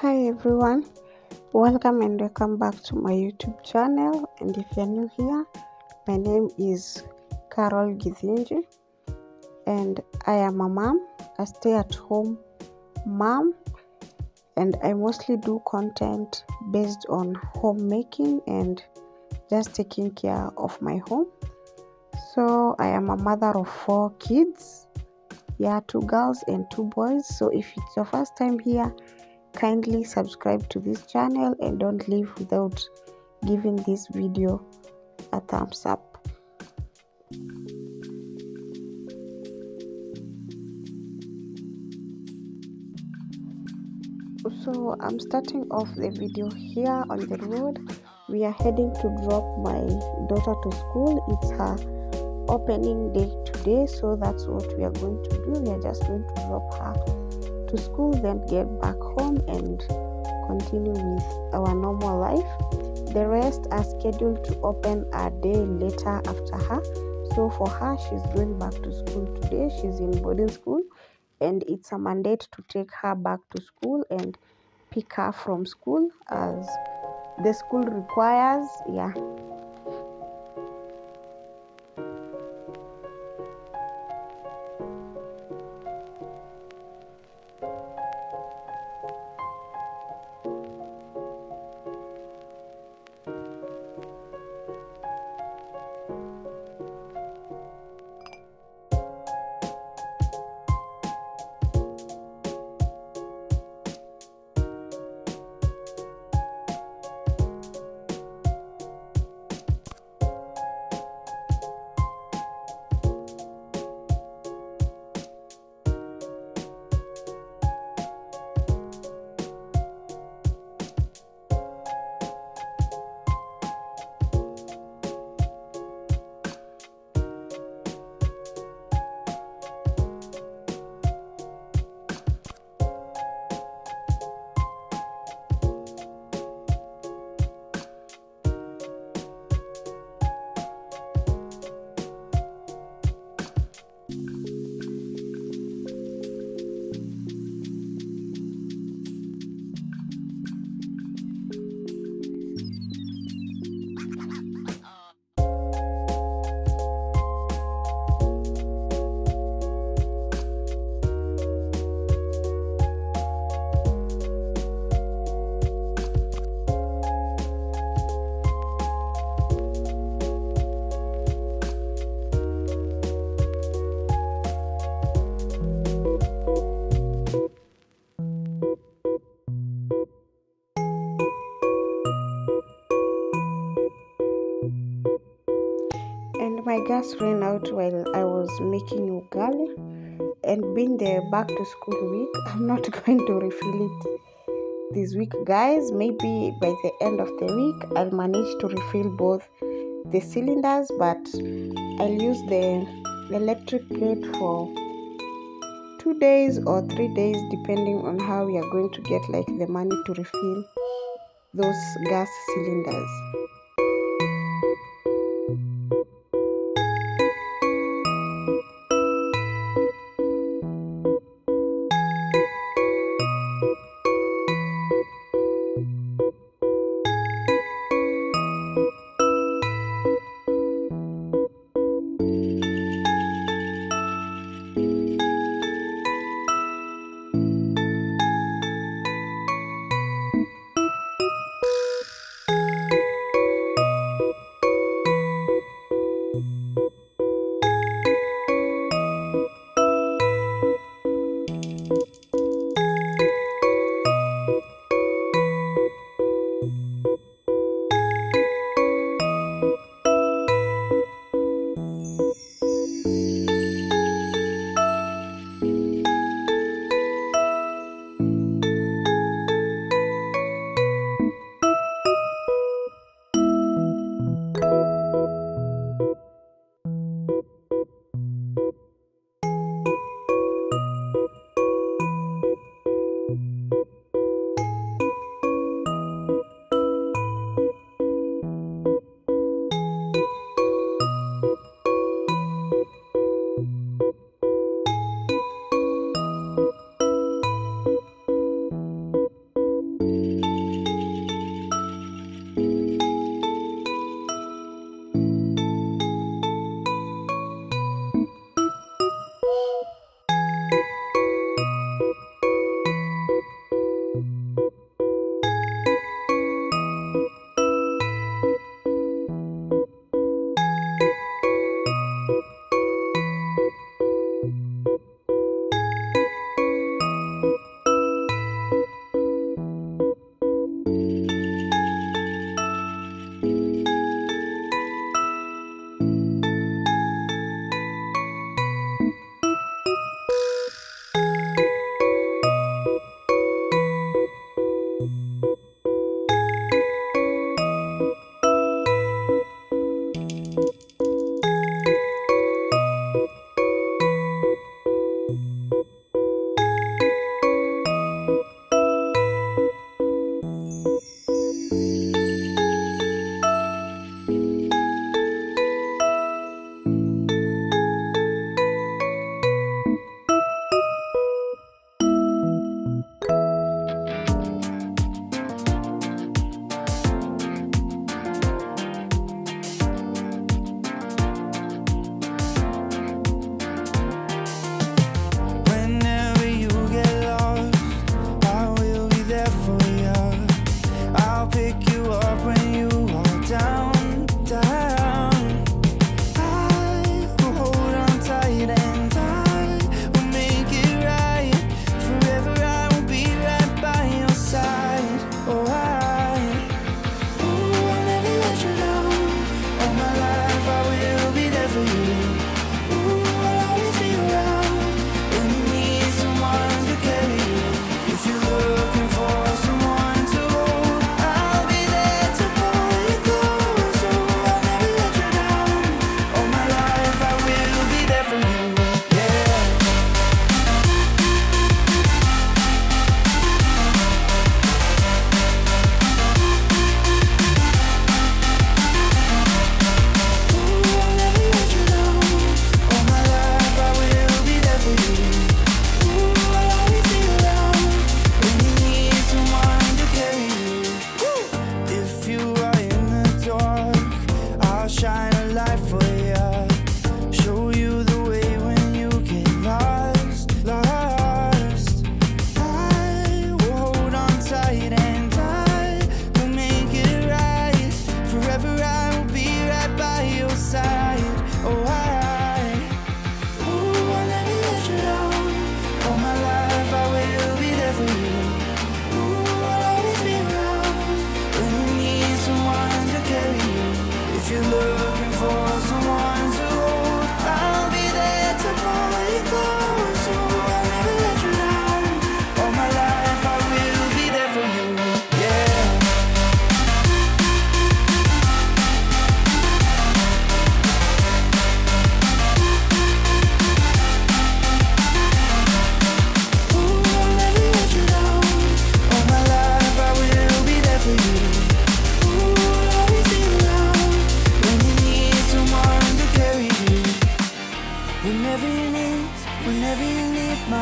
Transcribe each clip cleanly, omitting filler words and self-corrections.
Hi everyone, welcome and welcome back to my YouTube channel. And if you're new here, my name is Carol Githinji and I am a mom, a stay-at-home mom, and I mostly do content based on homemaking and just taking care of my home. So I am a mother of 4 kids, 2 girls and 2 boys. So if it's your first time here, kindly subscribe to this channel and don't leave without giving this video a thumbs up. So I'm starting off the video here on the road. We are heading to drop my daughter to school. It's her opening day today, so that's what we are going to do. We are just going to drop her to school, then get back home and continue with our normal life. The rest are scheduled to open a day later after her. So for her, she's going back to school today. She's in boarding school and it's a mandate to take her back to school and pick her from school as the school requires. And my gas ran out while I was making ugali, and being the back to school week, I'm not going to refill it this week, guys. Maybe by the end of the week I'll manage to refill both the cylinders, but I'll use the electric plate for 2 days or 3 days depending on how we are going to get the money to refill those gas cylinders.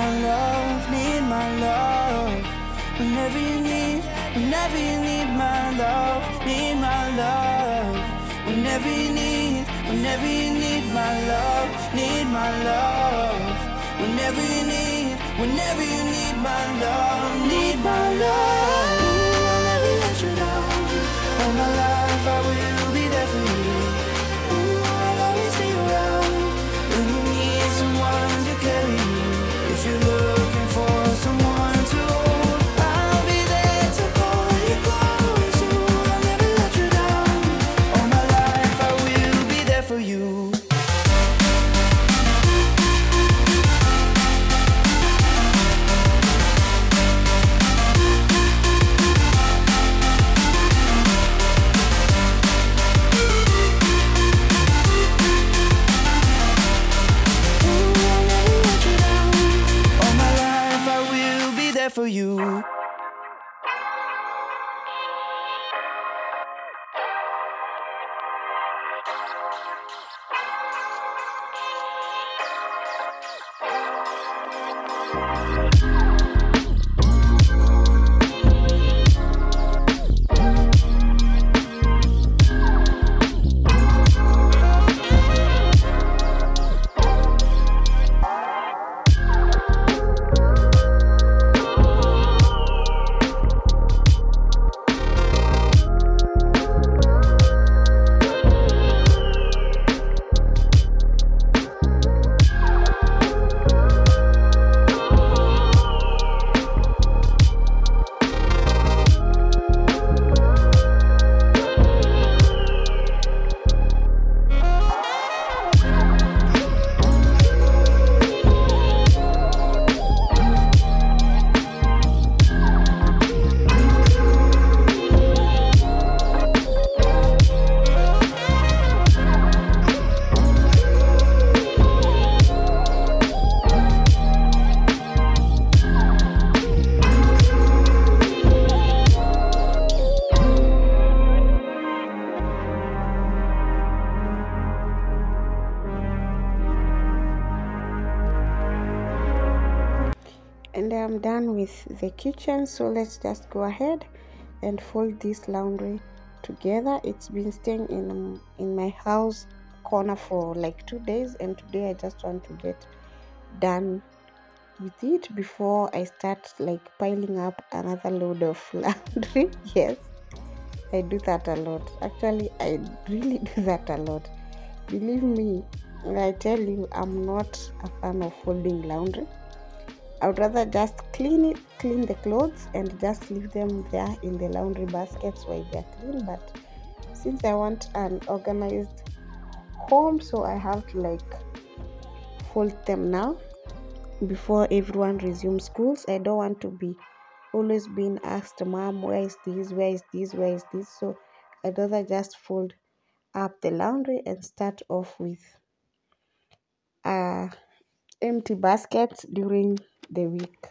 my love, need my love. Whenever you need my love, need my love. Whenever you need my love, need my love. Whenever you need my love, need my love. I'll never let you down. All my life I will be there for you. I'll always be around when you need someone to carry you. If you're looking for someone to hold, I'll be there to hold you close. I'll never let you down. All my life I will be there for you. For you. And I'm done with the kitchen, so let's just go ahead and fold this laundry together. It's been staying in my house corner for like 2 days, and today I just want to get done with it before I start like piling up another load of laundry. Yes, I do that a lot. Actually, I really do that a lot. Believe me, I tell you, I'm not a fan of folding laundry. I would rather just clean the clothes and just leave them there in the laundry baskets while they're clean. But since I want an organized home, so I have to like fold them now before everyone resumes schools. I don't want to be always being asked, Mom, where is this, where is this, where is this? So I'd rather just fold up the laundry and start off with empty baskets during the week.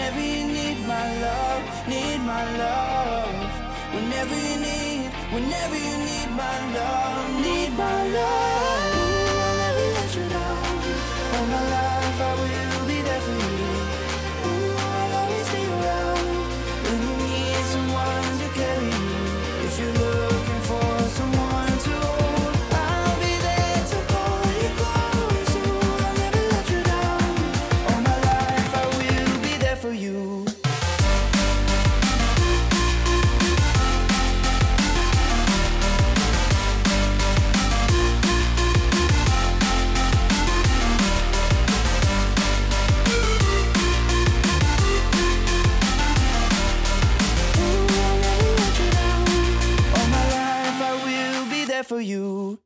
whenever you need my love, need my love. Whenever you need my love, need my love. I'll never let you down. All my life I will be there for you. I'll always be around when you need someone to carry you. If you're looking for someone to hold, I'll be there to hold you close. I'll never let you down. All my life I will be there for you. For you.